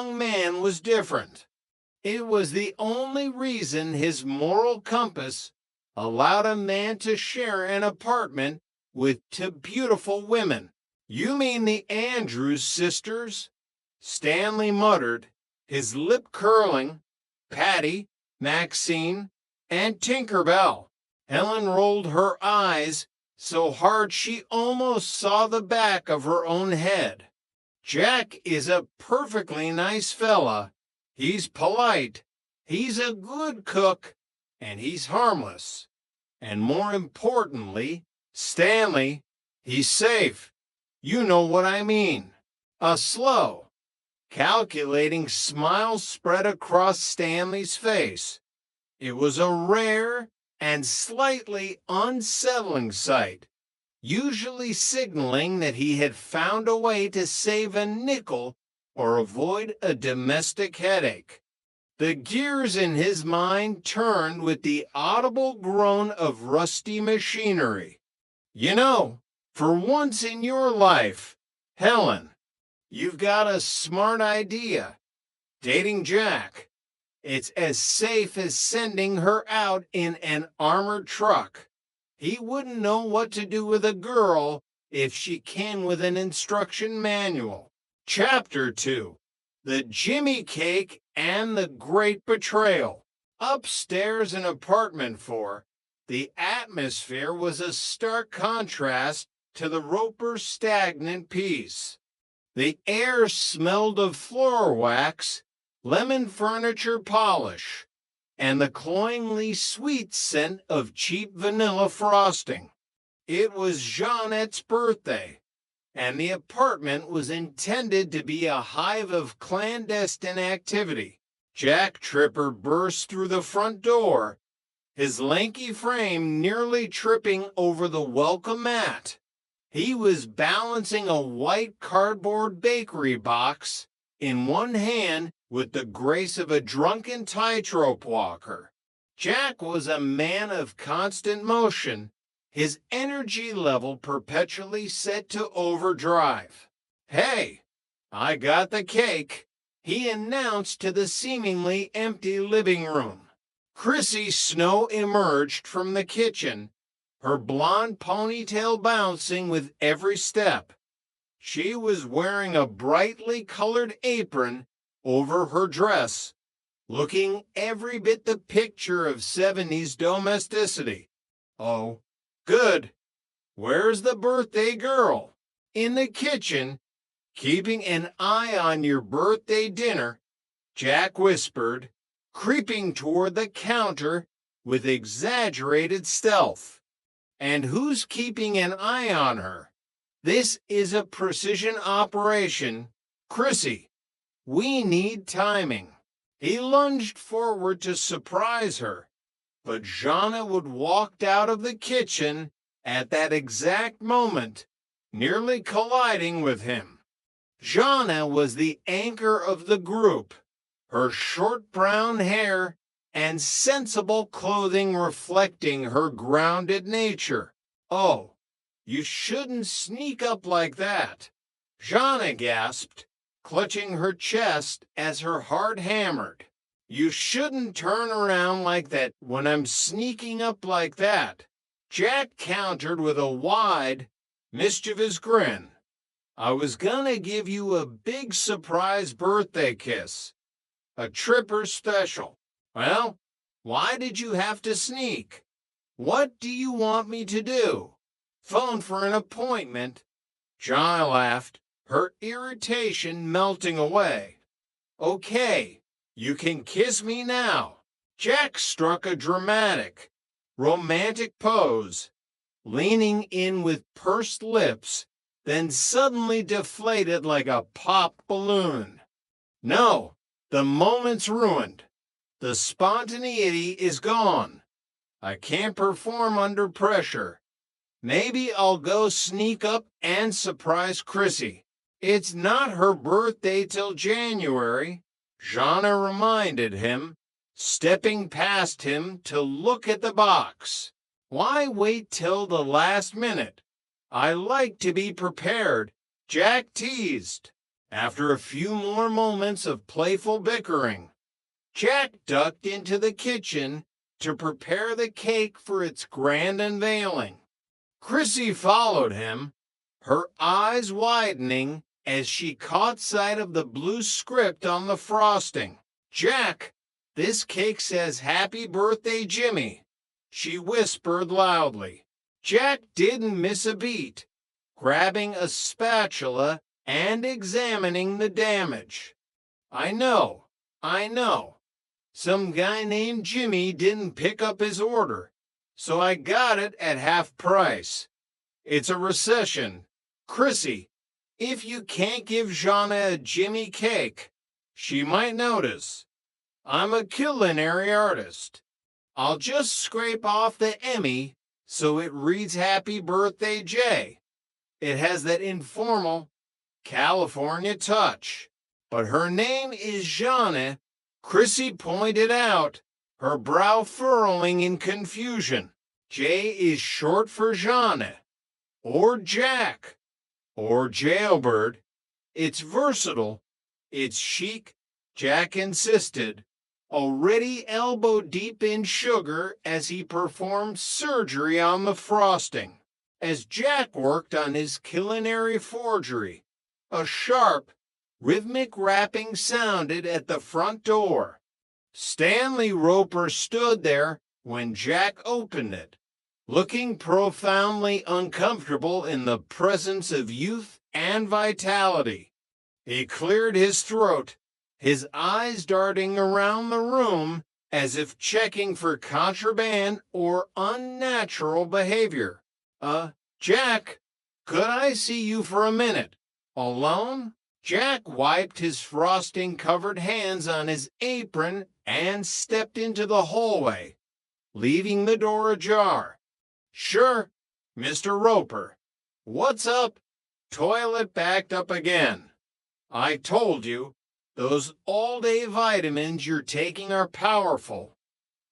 young man was different. It was the only reason his moral compass allowed a man to share an apartment with two beautiful women. You mean the Andrews sisters? Stanley muttered, his lip curling. Patty, Maxine, and Tinker Bell. Helen rolled her eyes so hard she almost saw the back of her own head. Jack is a perfectly nice fella. He's polite, he's a good cook, and he's harmless. And more importantly, Stanley, he's safe. You know what I mean. A slow, calculating smile spread across Stanley's face. It was a rare and slightly unsettling sight, usually signaling that he had found a way to save a nickel or avoid a domestic headache. The gears in his mind turned with the audible groan of rusty machinery. You know, for once in your life, Helen, you've got a smart idea. Dating Jack. It's as safe as sending her out in an armored truck. He wouldn't know what to do with a girl if she came with an instruction manual. Chapter 2. The Jimmy Cake and the Great Betrayal. Upstairs in apartment 4, the atmosphere was a stark contrast to the Roper's stagnant peace. The air smelled of floor wax, lemon furniture polish, and the cloyingly sweet scent of cheap vanilla frosting. It was Jeanette's birthday, and the apartment was intended to be a hive of clandestine activity. Jack Tripper burst through the front door, his lanky frame nearly tripping over the welcome mat. He was balancing a white cardboard bakery box in one hand with the grace of a drunken tightrope walker. Jack was a man of constant motion, his energy level perpetually set to overdrive. "Hey, I got the cake," he announced to the seemingly empty living room. Chrissy Snow emerged from the kitchen, her blonde ponytail bouncing with every step. She was wearing a brightly colored apron over her dress, looking every bit the picture of 70s domesticity. "Oh, good. Where's the birthday girl?" "In the kitchen, keeping an eye on your birthday dinner," Jack whispered, creeping toward the counter with exaggerated stealth. "And who's keeping an eye on her? This is a precision operation. Chrissy, we need timing." He lunged forward to surprise her, but Jana would walked out of the kitchen at that exact moment, nearly colliding with him. Jana was the anchor of the group, her short brown hair and sensible clothing reflecting her grounded nature. "Oh, you shouldn't sneak up like that," Jana gasped, clutching her chest as her heart hammered. "You shouldn't turn around like that when I'm sneaking up like that," Jack countered with a wide, mischievous grin. "I was gonna give you a big surprise birthday kiss. A Tripper special. Well, why did you have to sneak? What do you want me to do? Phone for an appointment?" Jana laughed, her irritation melting away. "Okay, you can kiss me now." Jack struck a dramatic, romantic pose, leaning in with pursed lips, then suddenly deflated like a popped balloon. "No, the moment's ruined. The spontaneity is gone. I can't perform under pressure. Maybe I'll go sneak up and surprise Chrissy. It's not her birthday till January," Jana reminded him, stepping past him to look at the box. "Why wait till the last minute? I like to be prepared," Jack teased. After a few more moments of playful bickering, Jack ducked into the kitchen to prepare the cake for its grand unveiling. Chrissy followed him, her eyes widening as she caught sight of the blue script on the frosting. "Jack, this cake says Happy Birthday, Jimmy," she whispered loudly. Jack didn't miss a beat, grabbing a spatula and examining the damage. I know. Some guy named Jimmy didn't pick up his order, so I got it at half price. It's a recession. Chrissy, if you can't give Jana a Jimmy cake, she might notice. I'm a culinary artist. I'll just scrape off the Emmy so it reads Happy Birthday, Jay. It has that informal California touch. But her name is Jana, Chrissy pointed out, her brow furrowing in confusion. J is short for Jana, or Jack, or Jailbird. It's versatile. It's chic, Jack insisted, already elbow deep in sugar as he performed surgery on the frosting. As Jack worked on his culinary forgery, a sharp, rhythmic rapping sounded at the front door. Stanley Roper stood there when Jack opened it, looking profoundly uncomfortable in the presence of youth and vitality. He cleared his throat, his eyes darting around the room as if checking for contraband or unnatural behavior. Jack, could I see you for a minute? Alone?" Jack wiped his frosting-covered hands on his apron and stepped into the hallway, leaving the door ajar. "Sure, Mr. Roper. What's up?" "Toilet backed up again. I told you, those all-day vitamins you're taking are powerful.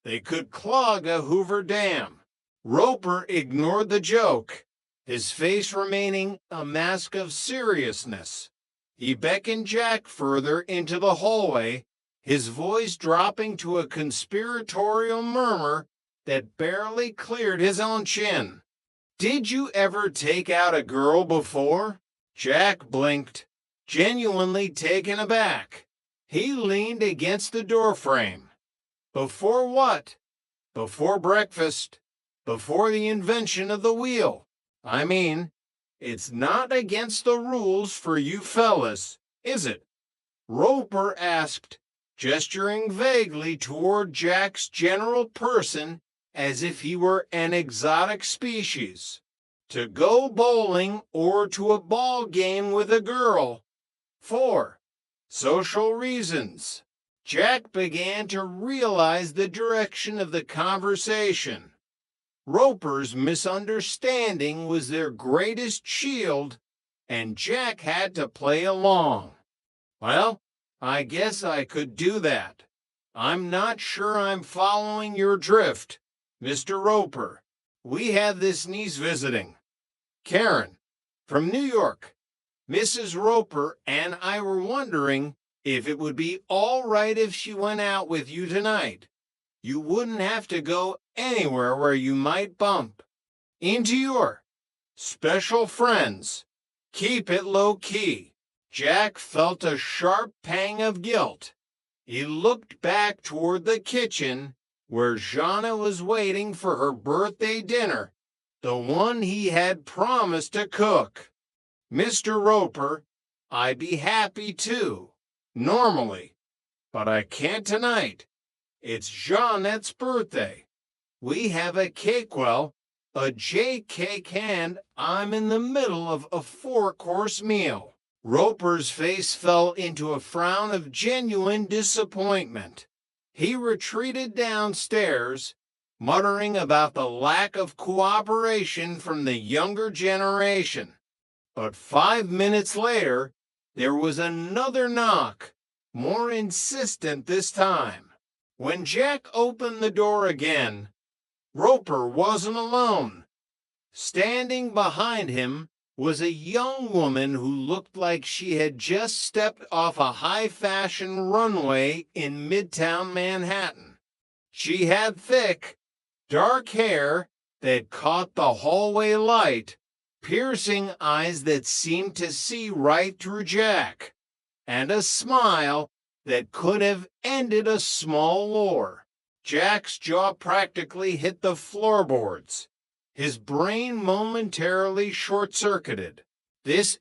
They could clog a Hoover Dam." Roper ignored the joke, his face remaining a mask of seriousness. He beckoned Jack further into the hallway, his voice dropping to a conspiratorial murmur that barely cleared his own chin. "Did you ever take out a girl before?" Jack blinked, genuinely taken aback. He leaned against the doorframe. "Before what?" "Before breakfast. Before the invention of the wheel. I mean, it's not against the rules for you fellas, is it?" Roper asked, gesturing vaguely toward Jack's general person as if he were an exotic species. "To go bowling or to a ball game with a girl. 4. Social reasons." Jack began to realize the direction of the conversation. Roper's misunderstanding was their greatest shield, and Jack had to play along. "Well, I guess I could do that. I'm not sure I'm following your drift, Mr. Roper. We have this niece visiting, Karen, from New York. Mrs. Roper and I were wondering if it would be all right if she went out with you tonight. You wouldn't have to go anywhere where you might bump into your special friends. Keep it low-key." Jack felt a sharp pang of guilt. He looked back toward the kitchen, where Jana was waiting for her birthday dinner, the one he had promised to cook. "Mr. Roper, I'd be happy to, normally, but I can't tonight. It's Jeanette's birthday. We have a cake, well, a J cake, and I'm in the middle of a 4-course meal." Roper's face fell into a frown of genuine disappointment. He retreated downstairs, muttering about the lack of cooperation from the younger generation. But 5 minutes later, there was another knock, more insistent this time. When Jack opened the door again, Roper wasn't alone. Standing behind him was a young woman who looked like she had just stepped off a high-fashion runway in Midtown Manhattan. She had thick, dark hair that caught the hallway light, piercing eyes that seemed to see right through Jack, and a smile that could have ended a small war. Jack's jaw practically hit the floorboards. His brain momentarily short-circuited. This